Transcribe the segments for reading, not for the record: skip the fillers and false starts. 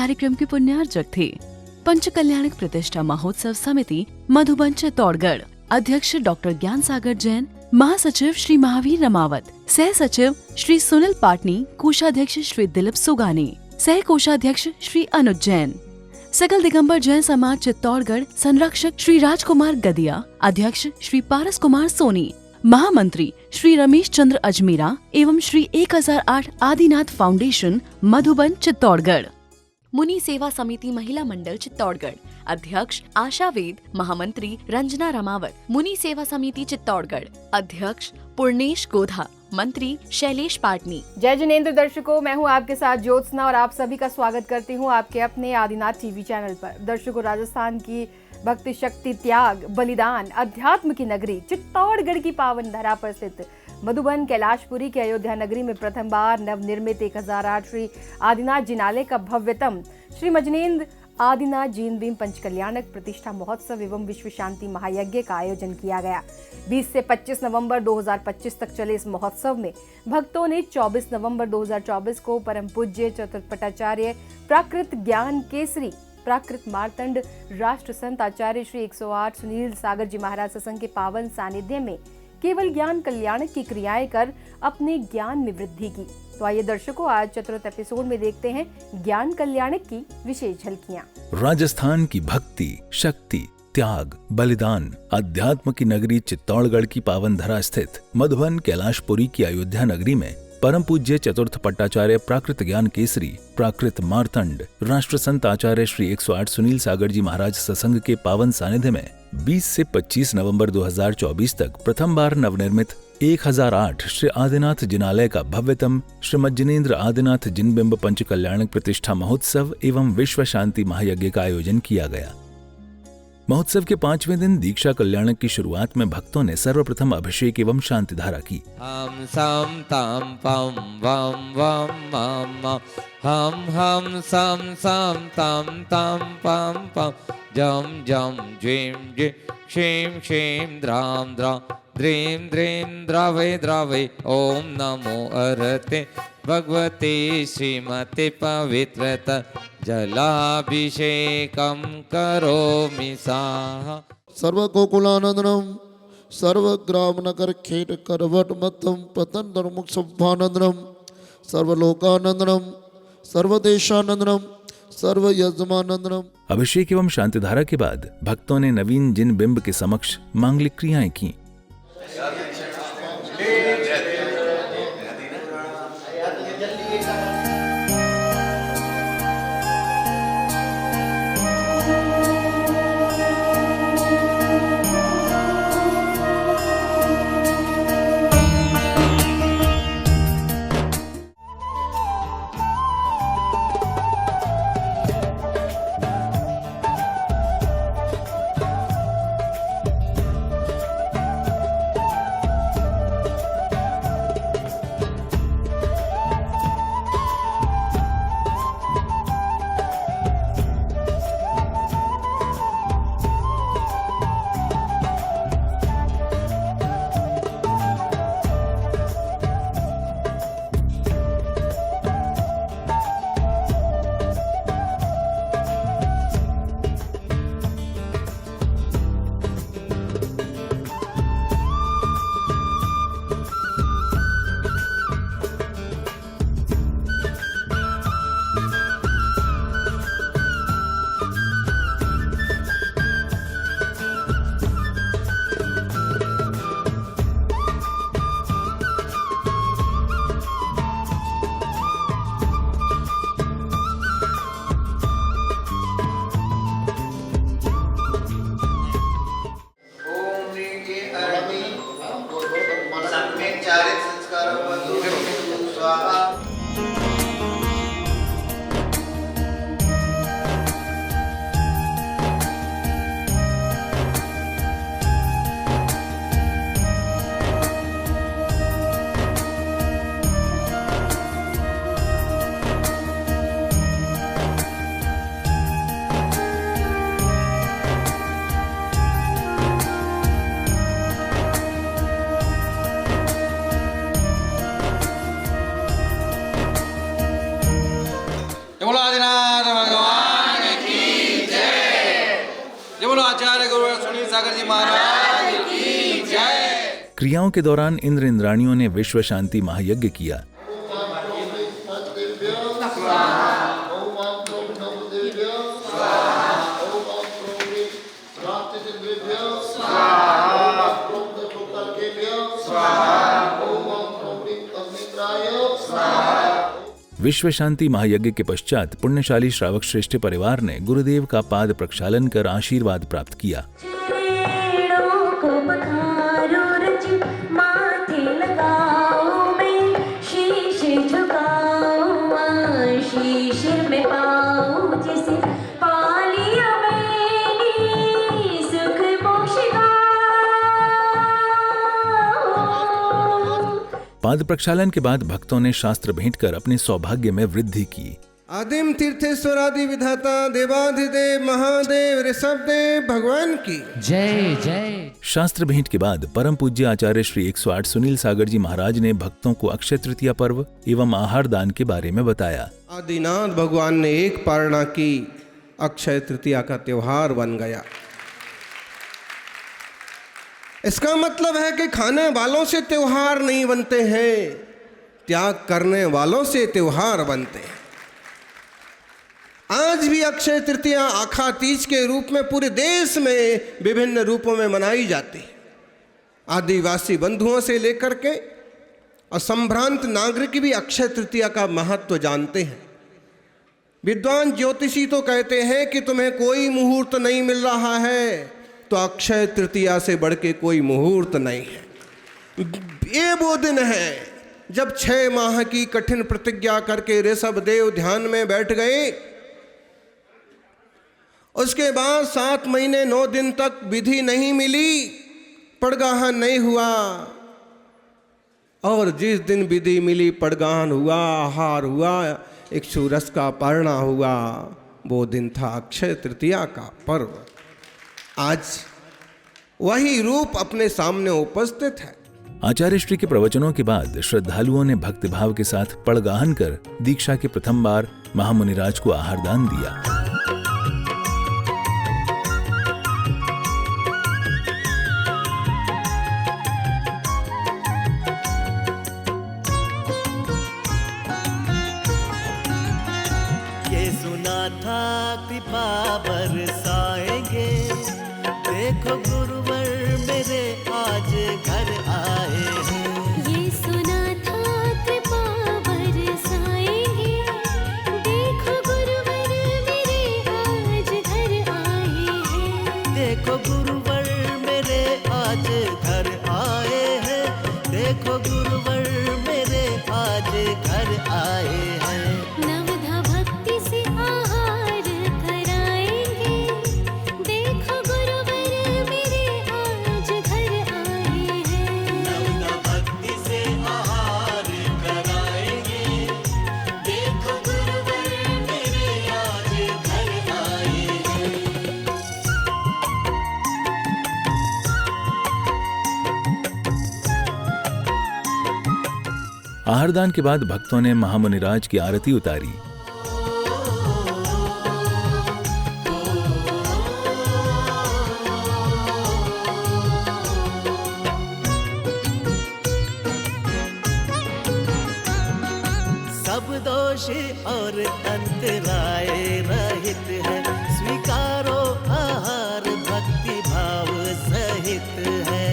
कार्यक्रम के पुण्यार्चक थे। पंच कल्याणक प्रतिष्ठा महोत्सव समिति मधुबन चित्तौड़गढ़ अध्यक्ष डॉक्टर ज्ञान सागर जैन, महासचिव श्री महावीर रमावत, सह सचिव श्री सुनील पाटनी, कोषाध्यक्ष श्री दिलीप सुगानी, सह कोषाध्यक्ष श्री अनुज जैन, सकल दिगंबर जैन समाज चित्तौड़गढ़ संरक्षक श्री राजकुमार गदिया, अध्यक्ष श्री पारस कुमार सोनी, महामंत्री श्री रमेश चंद्र अजमेरा एवं श्री 1008 आदिनाथ फाउंडेशन मधुबन चित्तौड़गढ़। मुनि सेवा समिति महिला मंडल चित्तौड़गढ़ अध्यक्ष आशा वेद, महामंत्री रंजना रमावत, मुनि सेवा समिति चित्तौड़गढ़ अध्यक्ष पूर्णेश गोधा, मंत्री शैलेश पाटनी। जय जिनेंद्र दर्शकों, मैं हूं आपके साथ ज्योत्सना और आप सभी का स्वागत करती हूं आपके अपने आदिनाथ टीवी चैनल पर। दर्शकों, राजस्थान की भक्ति, शक्ति, त्याग, बलिदान, अध्यात्म की नगरी चित्तौड़गढ़ की पावन धरा पर स्थित मधुबन कैलाशपुरी के अयोध्या नगरी में प्रथम बार नवनिर्मित 1008 श्री आदिनाथ जिनालय का भव्यतम श्री मजनेन्द्र आदिनाथ जीन भीम पंचकल्याणक प्रतिष्ठा महोत्सव एवं विश्व शांति महायज्ञ का आयोजन किया गया। 20 से 25 नवंबर 2025 तक चले इस महोत्सव में भक्तों ने 24 नवंबर 2024 को परम पूज्य चतुर्पटाचार्य प्राकृत ज्ञान केसरी प्राकृत मार्तंड राष्ट्र संत आचार्य श्री 108 सुनील सागर जी महाराज सत्संग के पावन सानिध्य में केवल ज्ञान कल्याणक की क्रियाएं कर अपने ज्ञान में वृद्धि की। तो आइए दर्शकों, आज चतुर्थ एपिसोड में देखते हैं ज्ञान कल्याणक की विशेष झलकियां। राजस्थान की भक्ति, शक्ति, त्याग, बलिदान, अध्यात्म की नगरी चित्तौड़गढ़ की पावन धरा स्थित मधुबन कैलाशपुरी की अयोध्या नगरी में परम पूज्य चतुर्थ पट्टाचार्य प्राकृत ज्ञान केसरी प्राकृत मार्तंड राष्ट्र संत आचार्य श्री 108 सुनील सागर जी महाराज सत्संग के पावन सानिध्य में 20 से 25 नवंबर 2024 तक प्रथम बार नवनिर्मित 1008 श्री आदिनाथ जिनालय का भव्यतम श्रीमज्जनेन्द्र आदिनाथ जिनबिंब पंच कल्याणक प्रतिष्ठा महोत्सव एवं विश्व शांति महायज्ञ का आयोजन किया गया। महोत्सव के 5वें दिन दीक्षा कल्याणक की शुरुआत में भक्तों ने सर्वप्रथम अभिषेक एवं शांति धारा की। हम सम तम पम वम वम मम हम सम सम तम तम पम पम जम जम ज्वीम ज्वी क्षेम क्षेम द्राम द्रा द्रीम द्रीम द्रवे द्रवे ओम नमो अरते भगवते श्रीमते पवित्रत जलाभिषेकम करोमि साहा। सर्व गोकुलानंदनम सर्व ग्राम नगर खेट करवट मत्तम पतन धर्मुख सभानंदनम सर्वलोकानंदनम सर्वदेशानंदनम सर्व यजमानंदनम। अभिषेक एवं शांतिधारा के बाद भक्तों ने नवीन जिन बिंब के समक्ष मांगलिक क्रियाएं की। सागर जी महाराज की जय। क्रियाओं के दौरान इंद्र इंद्राणियों ने विश्व शांति महायज्ञ किया। विश्व शांति महायज्ञ के पश्चात पुण्यशाली श्रावक श्रेष्ठ परिवार ने गुरुदेव का पाद प्रक्षालन कर आशीर्वाद प्राप्त किया। पाद प्रक्षालन के बाद भक्तों ने शास्त्र भेंट कर अपने सौभाग्य में वृद्धि की। आदिम तीर्थेश्वर आदि विधाता देवाधिदेव महादेव ऋषभदेव भगवान की जय जय। शास्त्र भेंट के बाद परम पूज्य आचार्य श्री 108 सुनील सागर जी महाराज ने भक्तों को अक्षय तृतीया पर्व एवं आहार दान के बारे में बताया। आदिनाथ भगवान ने एक पारणा की, अक्षय तृतीया का त्योहार बन गया। इसका मतलब है कि खाने वालों से त्योहार नहीं बनते हैं, त्याग करने वालों से त्योहार बनते हैं। आज भी अक्षय तृतीया आखा तीज के रूप में पूरे देश में विभिन्न रूपों में मनाई जाती है। आदिवासी बंधुओं से लेकर के असंभ्रांत नागरिक भी अक्षय तृतीया का महत्व जानते हैं। विद्वान ज्योतिषी तो कहते हैं कि तुम्हें कोई मुहूर्त नहीं मिल रहा है तो अक्षय तृतीया से बढ़ के कोई मुहूर्त नहीं है। ये वो दिन है जब 6 माह की कठिन प्रतिज्ञा करके ऋषभदेव ध्यान में बैठ गए। उसके बाद 7 महीने 9 दिन तक विधि नहीं मिली, पड़गाहन नहीं हुआ, और जिस दिन विधि मिली, पड़गाहन हुआ, आहार हुआ, इक्षुरस का पारणा हुआ, वो दिन था अक्षय तृतीया का पर्व। आज वही रूप अपने सामने उपस्थित है। आचार्य श्री के प्रवचनों के बाद श्रद्धालुओं ने भक्तिभाव के साथ पड़गाहन कर दीक्षा के प्रथम बार महामुनिराज को आहार दान दिया। ये सुना था कृपा बरसाएंगे, देखो गुरुवर मेरे आज घर आए हैं। ये सुना था कृपा बरसाएंगे, देखो गुरुवर मेरे आज घर आए हैं। देखो गुरुवर मेरे आज घर आए हैं, देखो गुरुवर मेरे आज घर आए हैं। नवधा भक्ति से आहार कराएंगे, देखो गुरुवर मेरे आज घर आए हैं। नवधा भक्ति से आहार कराएंगे, देखो गुरुवर मेरे आज घर आए हैं। आहारदान के बाद भक्तों ने महामुनिराज की आरती उतारी। सब दोष और अंतराय रहित है, स्वीकारो आहार भक्ति भाव सहित है।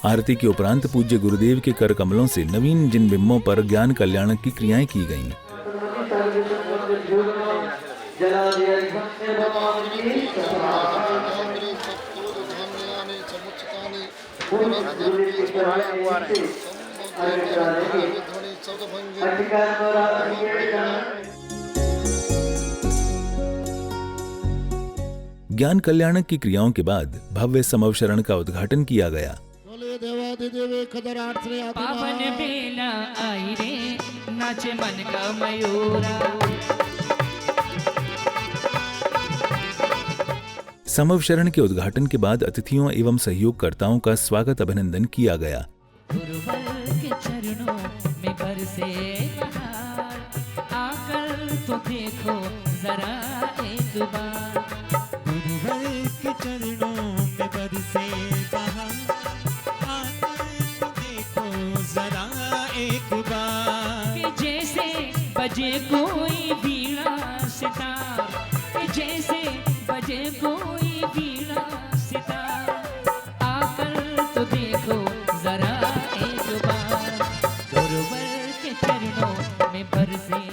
आरती के उपरांत पूज्य गुरुदेव के कर कमलों से नवीन जिन बिंबों पर ज्ञान कल्याणक की क्रियाएं की गईं। ज्ञान कल्याणक की क्रियाओं के बाद भव्य समवशरण का उद्घाटन किया गया। पावन बेला आई रे, नाचे मन का मयूरा। समवशरण के उद्घाटन के बाद अतिथियों एवं सहयोगकर्ताओं का स्वागत अभिनंदन किया गया। गुरुवर के चरणों में बरसे बहार, आकर तो देखो जरा एक बार। गुरुवर के चरणों में बरसे बहार, आकर तो देखो जरा एक बार। कि जैसे बजे कोई वीणा सितार, कि जैसे बजे कोई वीणा सितार, आकर तो देखो जरा एक बार। गुरुवर के चरणों में बरसे।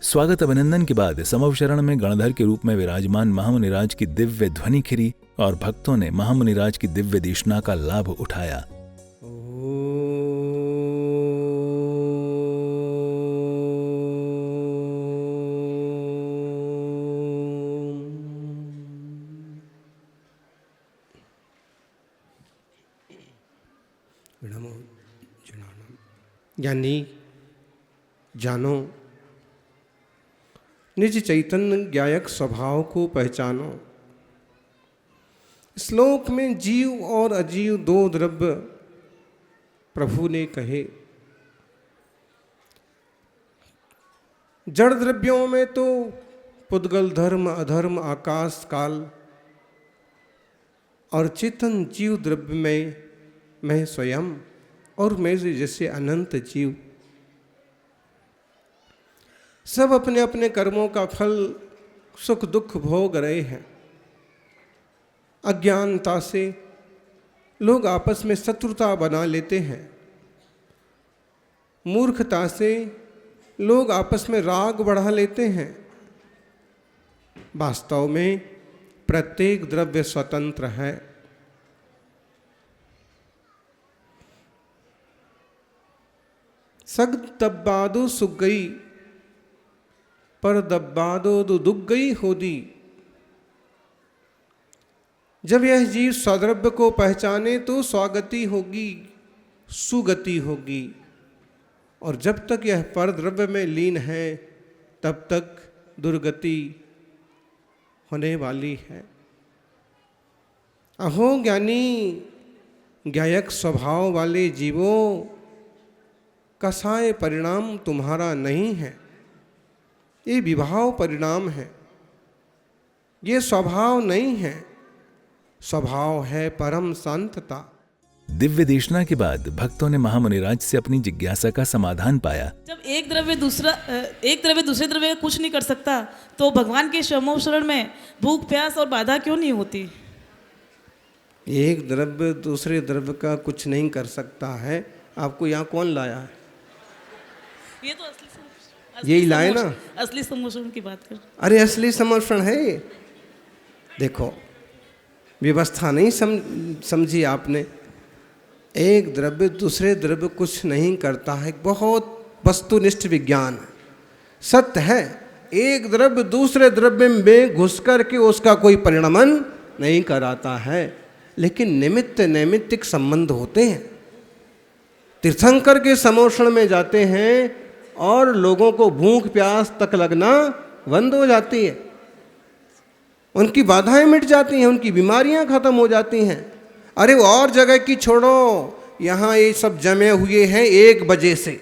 स्वागत अभिनंदन के बाद समवशरण में गणधर के रूप में विराजमान महामुनिराज की दिव्य ध्वनि खिरी और भक्तों ने महामुनिराज की दिव्य देशना का लाभ उठाया। ज्ञानी जानो, निज चैतन्य ज्ञायक स्वभाव को पहचानो। श्लोक में जीव और अजीव दो द्रव्य प्रभु ने कहे। जड़ द्रव्यों में तो पुद्गल धर्म, अधर्म, आकाश, काल, और चेतन जीव द्रव्य में मैं स्वयं और मेरे जैसे अनंत जीव सब अपने अपने कर्मों का फल सुख दुख भोग रहे हैं। अज्ञानता से लोग आपस में शत्रुता बना लेते हैं। मूर्खता से लोग आपस में राग बढ़ा लेते हैं। वास्तव में प्रत्येक द्रव्य स्वतंत्र है। सग तब्बादो सुख गई, पर दब्बादो दो दुख गई होदी। जब यह जीव स्वद्रव्य को पहचाने तो स्वागति होगी, सुगति होगी, और जब तक यह परद्रव्य में लीन है तब तक दुर्गति होने वाली है। अहो ज्ञानी, ज्ञायक स्वभाव वाले जीवों, कसाय परिणाम तुम्हारा नहीं है, ये विभाव परिणाम है। ये स्वभाव नहीं है, स्वभाव है परम शांतता। दिव्य देशना के बाद भक्तों ने महामुनिराज से अपनी जिज्ञासा का समाधान पाया। जब एक द्रव्य दूसरे द्रव्य का कुछ नहीं कर सकता, तो भगवान के समवशरण में भूख प्यास और बाधा क्यों नहीं होती? एक द्रव्य दूसरे द्रव्य का कुछ नहीं कर सकता है। आपको यहाँ कौन लाया है? ये तो यही लाए ना? असली समवशरण की बात कर। अरे असली समर्पण है ये। देखो, व्यवस्था नहीं समझी आपने। एक द्रव्य दूसरे द्रव्य कुछ नहीं करता है, बहुत वस्तुनिष्ठ विज्ञान है, सत्य है। एक द्रव्य दूसरे द्रव्य में घुस करके उसका कोई परिणमन नहीं कराता है, लेकिन निमित्त नैमित्तिक संबंध होते हैं। तीर्थंकर के समोषण में जाते हैं और लोगों को भूख प्यास तक लगना बंद हो जाती है, उनकी बाधाएं मिट जाती हैं, उनकी बीमारियां खत्म हो जाती हैं। अरे वो और जगह की छोड़ो, यहाँ ये सब जमे हुए हैं 1 बजे से।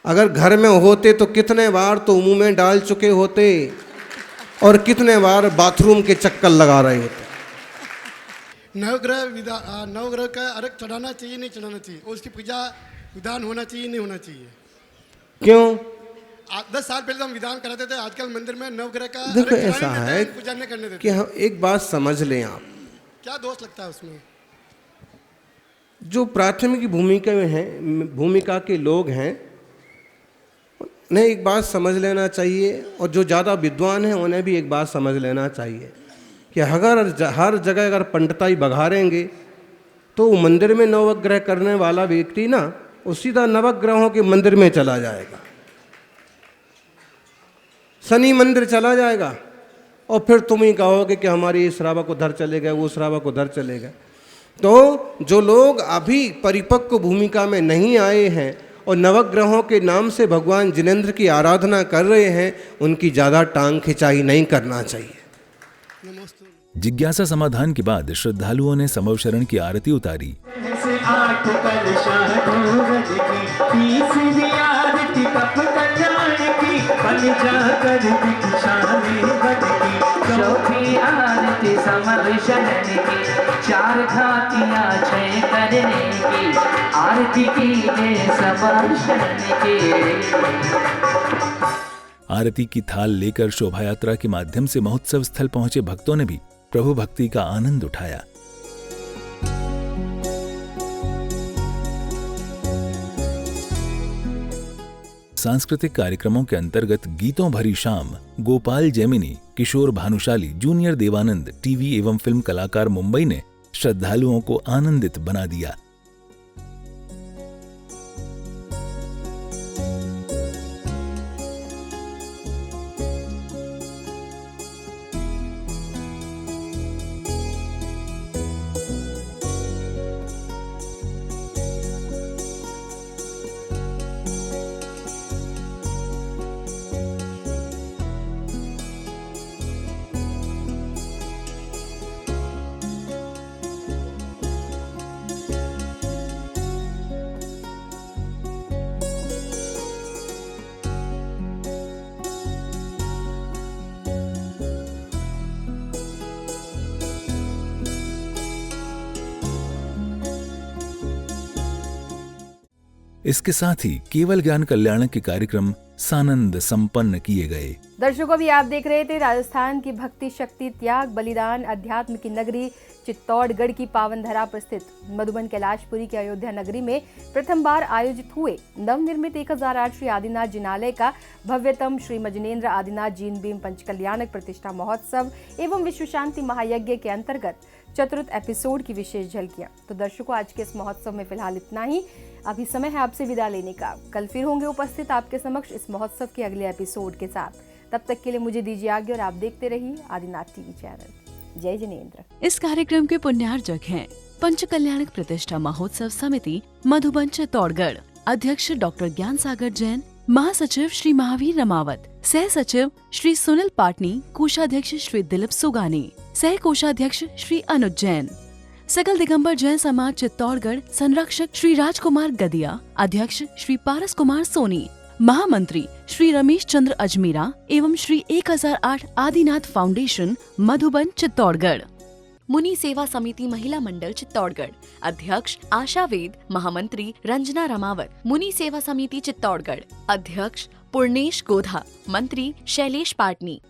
अगर घर में होते तो कितने बार तो मुंह में डाल चुके होते और कितने बार बाथरूम के चक्कर लगा रहे होते। नवग्रह का अर्घ चढ़ाना चाहिए नहीं चढ़ाना चाहिए, उसकी पूजा विधान होना चाहिए नहीं होना चाहिए? क्यों? 10 साल पहले हम विधान कराते थे, आजकल मंदिर में नवग्रह का देखो ऐसा है पूजा नहीं करने देते। कि हम एक बात समझ लें, आप क्या दोष लगता है उसमें? जो प्राथमिक भूमिका में हैं, भूमिका के लोग हैं, उन्हें एक बात समझ लेना चाहिए, और जो ज़्यादा विद्वान हैं उन्हें भी एक बात समझ लेना चाहिए कि अगर हर जगह अगर पंडिताई बघारेंगे तो मंदिर में नवग्रह करने वाला व्यक्ति ना वो सीधा नवग्रहों के मंदिर में चला जाएगा, शनि मंदिर चला जाएगा, और फिर तुम ही कहोगे कि हमारी इस श्रावक उधर चले गए, वो श्रावक उधर चले गए। तो जो लोग अभी परिपक्व भूमिका में नहीं आए हैं और नवग्रहों के नाम से भगवान जिनेंद्र की आराधना कर रहे हैं, उनकी ज़्यादा टांग खिंचाई नहीं करना चाहिए। जिज्ञासा समाधान के बाद श्रद्धालुओं ने समवशरण की आरती उतारी। 8 कलशा 2 गज की, 30 आरती कप कल्याण की। बन जाकर भिक्षामी बनकी, चौथी आरती समर शरण की, चार घाटियाँ छह करने की, आरती कीजिए समर शरण की। आरती की थाल लेकर शोभा यात्रा के माध्यम से महोत्सव स्थल पहुंचे भक्तों ने भी प्रभु भक्ति का आनंद उठाया। सांस्कृतिक कार्यक्रमों के अंतर्गत गीतों भरी शाम गोपाल जेमिनी, किशोर भानुशाली, जूनियर देवानंद, टीवी एवं फिल्म कलाकार मुंबई ने श्रद्धालुओं को आनंदित बना दिया। इसके साथ ही केवल ज्ञान कल्याण के कार्यक्रम सानंद संपन्न किए गए। दर्शकों, अभी आप देख रहे थे राजस्थान की भक्ति, शक्ति, त्याग, बलिदान, अध्यात्म की नगरी चित्तौड़गढ़ की पावन धरा पर स्थित मधुबन कैलाशपुरी की अयोध्या नगरी में प्रथम बार आयोजित हुए नवनिर्मित 1008 श्री आदिनाथ जिनालय का भव्यतम श्री मजनेन्द्र आदिनाथ जीन भीम पंचकल्याणक प्रतिष्ठा महोत्सव एवं विश्व शांति महायज्ञ के अंतर्गत चतुर्थ एपिसोड की विशेष झलकियां। तो दर्शकों, आज के इस महोत्सव में फिलहाल इतना ही। अभी समय है आपसे विदा लेने का। कल फिर होंगे उपस्थित आपके समक्ष इस महोत्सव के अगले एपिसोड के साथ। तब तक के लिए मुझे दीजिए आज्ञा और आप देखते रहिए आदिनाथ टीवी चैनल। जय जिनेन्द्र। इस कार्यक्रम के पुण्यार्जक हैं पंचकल्याणक प्रतिष्ठा महोत्सव समिति मधुबन चित्तौड़गढ़, अध्यक्ष डॉक्टर ज्ञान सागर जैन, महासचिव श्री महावीर रमावत, सह सचिव श्री सुनील पाटनी, कोषाध्यक्ष श्री दिलीप सुगानी, सह कोषाध्यक्ष श्री अनुज जैन, सकल दिगंबर जैन समाज चित्तौड़गढ़ संरक्षक श्री राजकुमार गदिया, अध्यक्ष श्री पारस कुमार सोनी, महामंत्री श्री रमेश चंद्र अजमेरा एवं श्री 1008 आदिनाथ फाउंडेशन मधुबन चित्तौड़गढ़। मुनि सेवा समिति महिला मंडल चित्तौड़गढ़, अध्यक्ष आशा वेद, महामंत्री रंजना रमावत, मुनि सेवा समिति चित्तौड़गढ़, अध्यक्ष पूर्णेश गोधा, मंत्री शैलेश पाटनी।